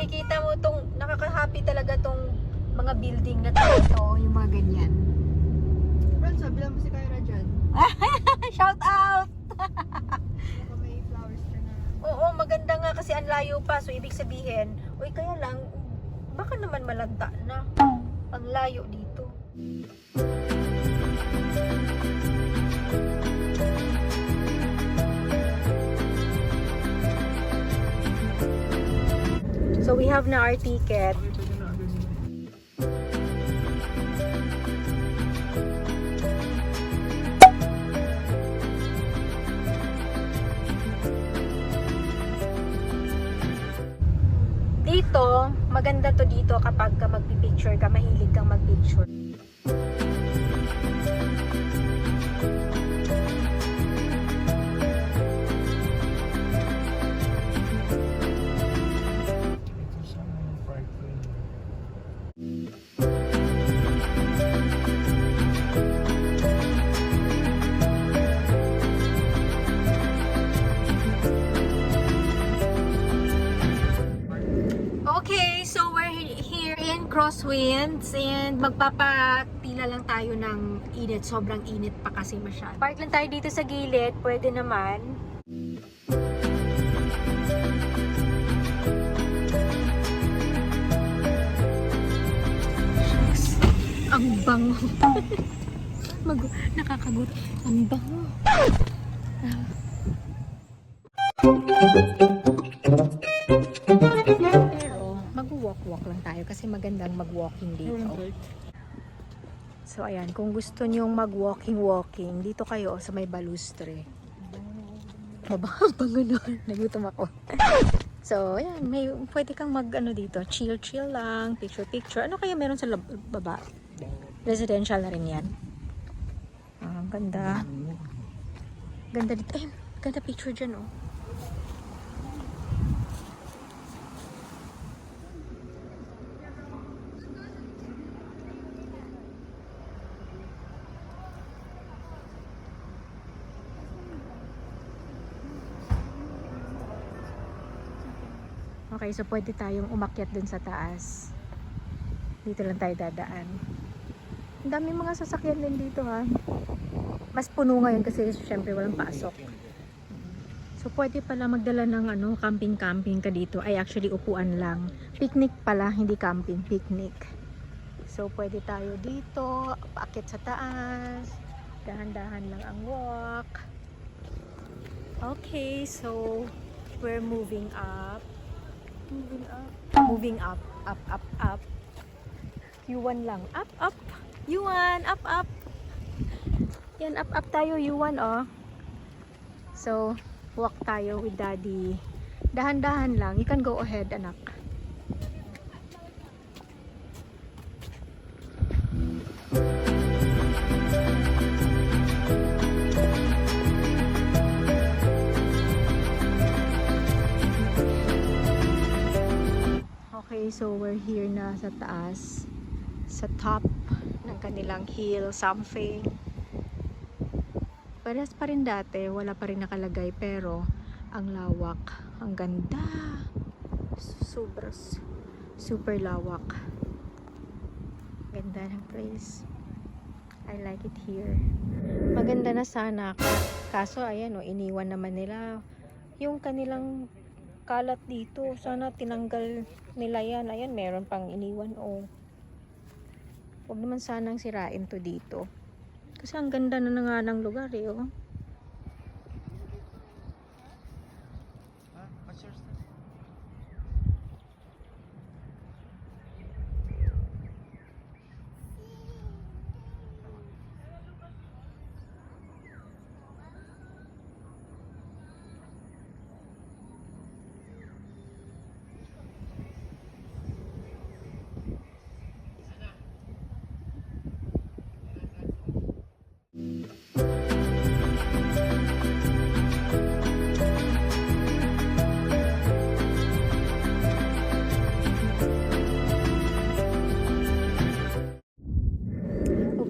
makikita mo tong nakaka-happy talaga tong mga building na to, yung mga ganyan. Friends, sabi lang mo si Kyra dyan. Shout out! Baka may flowers ka na. Oo, maganda nga kasi ang layo pa. So, ibig sabihin, uy, kaya lang, baka naman malanta na. Ang layo dito. So, we have na our ticket. Dito, maganda to dito kapag ka magpipicture ka, mahilig kang magpicture. Okay, so we're here in Crosswinds and magpapatila lang tayo ng init. Sobrang init pa kasi masyado. Park lang tayo dito sa gilid, pwede naman. Ang bango. Nakakagut. Ang bango. Pero mag-walk-walk lang tayo kasi magandang mag-walking dito. So ayan, kung gusto nyong mag-walking, dito kayo sa may balustre. Mababang ganun. Nagutom ako. So ayan, pwede kang mag-ano dito, chill lang, picture. Ano kaya meron sa baba? Residential na rin yan. Ang ganda. Ganda dito. Ayun, ganda picture dyan, oh. Okay, so pwede tayong umakyat dun sa taas. Dito lang tayo dadaan. Ang daming mga sasakyan din dito, ha. Mas puno ngayon kasi syempre walang pasok. So pwede pala magdala ng camping ka dito. Ay, actually upuan lang. Picnic pala, hindi camping, picnic. So pwede tayo dito, paakyat sa taas. Dahan-dahan lang ang walk. Okay, so we're moving up. Moving up. U1 lang. Up. U1, up. Yan, up tayo, U1, oh. So, walk tayo with daddy. Dahan-dahan lang. You can go ahead, anak. Okay, so we're here na sa taas, sa top ng kanilang hill, something. Parehas pa rin dati, wala pa rin nakalagay, pero ang lawak, ang ganda. Super lawak. Ganda ng place. I like it here. Maganda na sana, kaso ayan, iniwan naman nila yung kanilang kalat dito. Sana tinanggal nila yan. Ayan, meron pang iniwan. Huwag naman sanang sirain to dito. Kasi ang ganda na nga ng lugar, eh. Oh.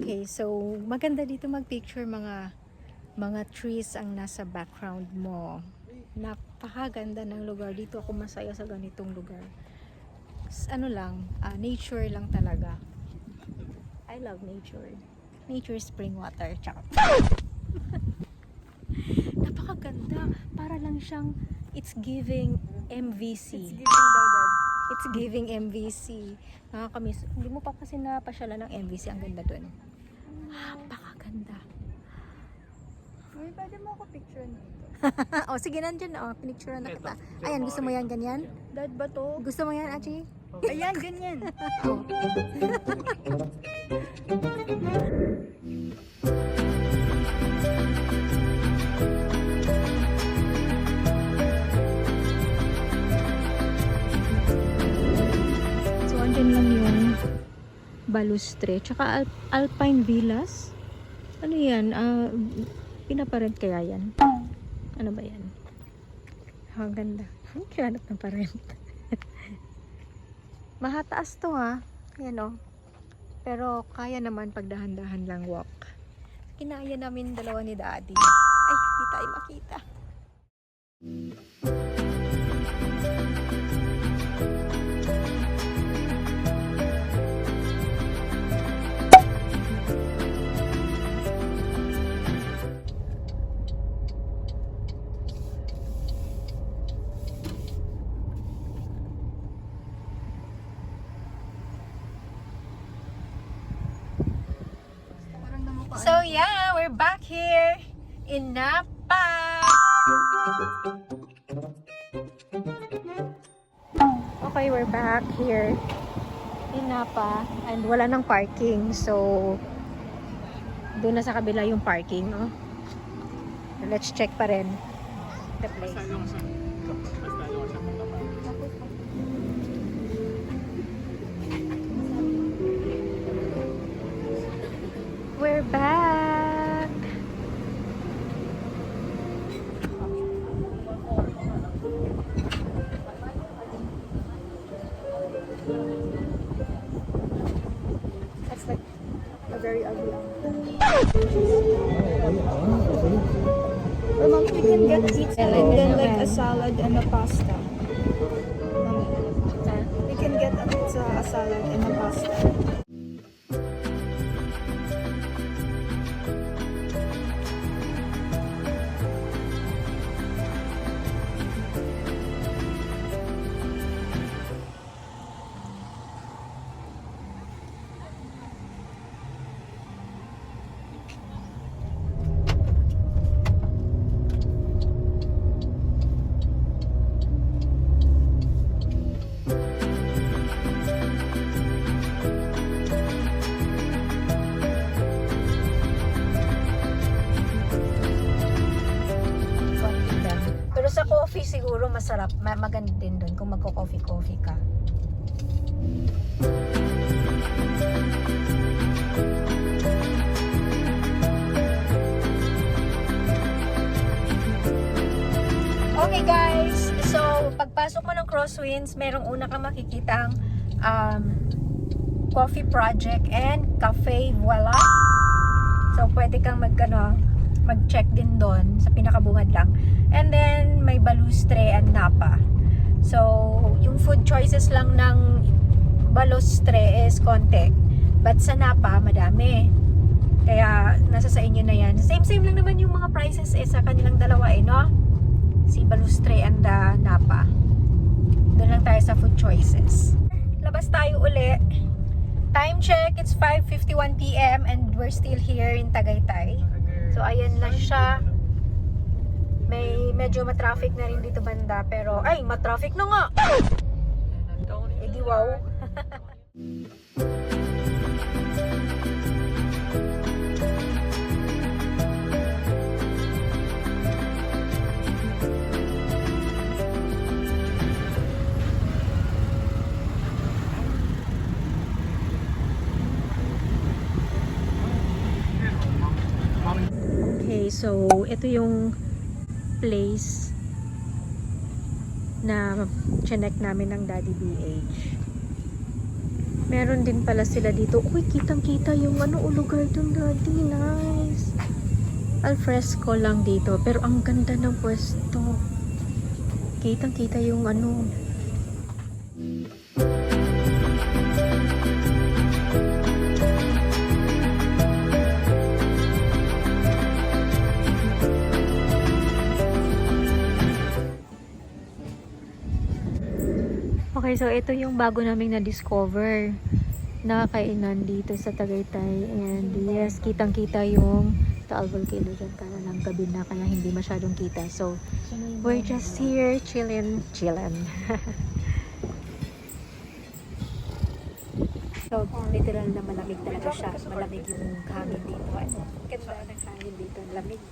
Okay, so maganda dito mag-picture, mga trees ang nasa background mo. Napakaganda ng lugar dito. Ako masaya sa ganitong lugar. ano lang, nature lang talaga. I love nature. Nature spring water. Tsaka. Napakaganda. Para lang siyang it's giving MVC. It's giving daw, Dad. It's giving MVC. Nakakamiss. Hindi mo pa kasi napasyalan ng MVC. Ang ganda dun. Napakaganda. Uy, pwede mo ako picture nito. O sige, nandyan. O, pinicturean na kita. Ayan, gusto mo yan ganyan? Dad ba to? Gusto mo yan, Achi? Ayan, ganyan. Oh. So, andyan lang yung balustre. Tsaka Alpine Villas. Ano yan? Pinaparent kaya yan? Ano ba yan? Ang ganda. Kiranap ng parent. Mahataas to ha. Yan o. Pero kaya naman pagdahan-dahan lang walk. Kinaya namin dalawa ni Daddy. Ay, hindi tayo makita. Parang namukhaan. So yeah, we're back here in Napa. Okay, we're back here in Napa and wala nang parking. So doon na sa kabila yung parking, no? Let's check pa rin the place. We're back. That's like a very ugly Or mom, we can get pizza and then like a salad and a pasta. Mom, we can get a pizza, a salad, and a pasta. Pero sa coffee siguro masarap, maganda din doon kung magko-coffee ka. Okay guys, so pagpasok mo ng Crosswinds, merong una kang makikitang coffee project and cafe, voila. So pwede kang mag-check din doon sa pinakabungad lang. And then may Balustre and Napa. So yung food choices lang ng Balustre is konti, but sa Napa madami. Kaya nasa sa inyo na yan. Same lang naman yung mga prices sa kanilang dalawa no? Si Balustre and Napa. Doon lang tayo sa food choices. Labas tayo uli. Time check, it's 5:51 PM and we're still here in Tagaytay. So ayan lang siya. May medyo matraffic na rin dito banda, pero ay, matraffic na nga. Eh di wow. Okay, so ito yung place na chinek namin ng Daddy BH. Meron din pala sila dito. Uy, kitang-kita yung lugar dun, Daddy. Nice. Alfresco lang dito. Pero ang ganda ng pwesto. Kitang-kita yung Okay, so ito yung bago naming na-discover na kainan dito sa Tagaytay. And yes, kitang-kita yung Taal Volcano dyan. Kaya lang gabi na, kaya hindi masyadong kita. So, we're just here, chillin'. So, literal na malamig talaga siya. Malamig yung hangin dito. Ano? Ganda ng hangin dito. Lamig.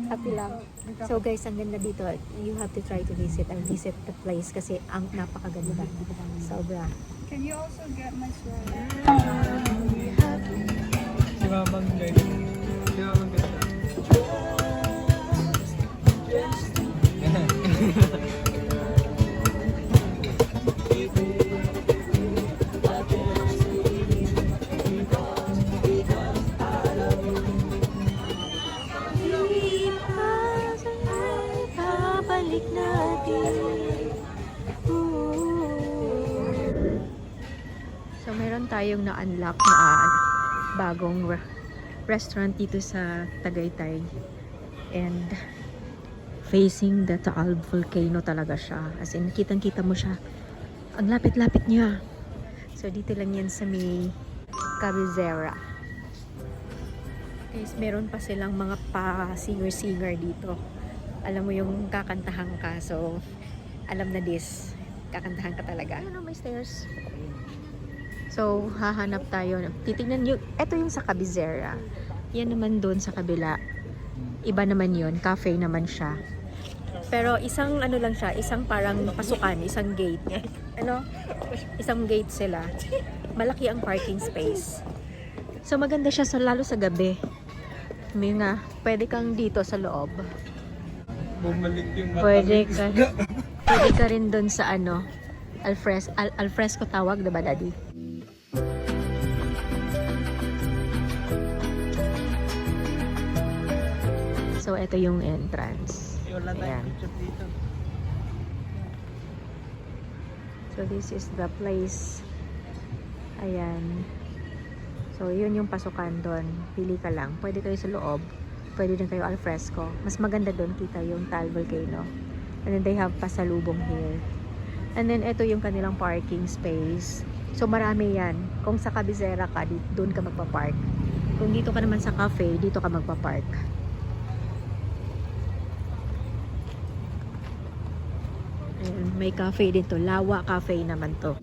Happy lang. So guys, ang ganda dito. You have to try to visit. I'll visit the place kasi ang napakaganda. Sobra. Can you also get my sweater? Si Mamang guys. Si Mamang ganda. Babalik natin. So meron tayong na-unlock na bagong restaurant dito sa Tagaytay. And facing the Taal Volcano talaga siya. As in, kitang-kita mo siya. Ang lapit-lapit niya. So dito lang yan sa may Cabezera. Guys, meron pa silang mga pa-singer-singer dito. Alam mo yung kakantahan ka. So, alam na this. Kakantahan ka talaga. Ano may stairs? So, hahanap tayo. Titignan nyo. Ito yung sa Cabezera. Yan naman doon sa kabila. Iba naman yun. Cafe naman siya. Pero isang ano lang siya. Isang parang pasukan. Isang gate. Ano? Isang gate sila. Malaki ang parking space. So, maganda siya lalo sa gabi. May nga, pwede kang dito sa loob. Bumalik yung mata. Pwede ka rin doon sa ano, alfresco tawag, diba daddy? So, ito yung entrance. Wala tayong Ayan. picture dito. So, this is the place. Ayan. So, yun yung pasukan doon. Pili ka lang. Pwede kayo sa loob. Pwede din kayo alfresco. Mas maganda doon kita yung Taal Volcano. And then they have pasalubong here. And then ito yung kanilang parking space. So marami yan. Kung sa Cabezera ka, doon ka magpa-park. Kung dito ka naman sa cafe, dito ka magpa-park. Ayan, may cafe dito. Lawa Cafe naman to.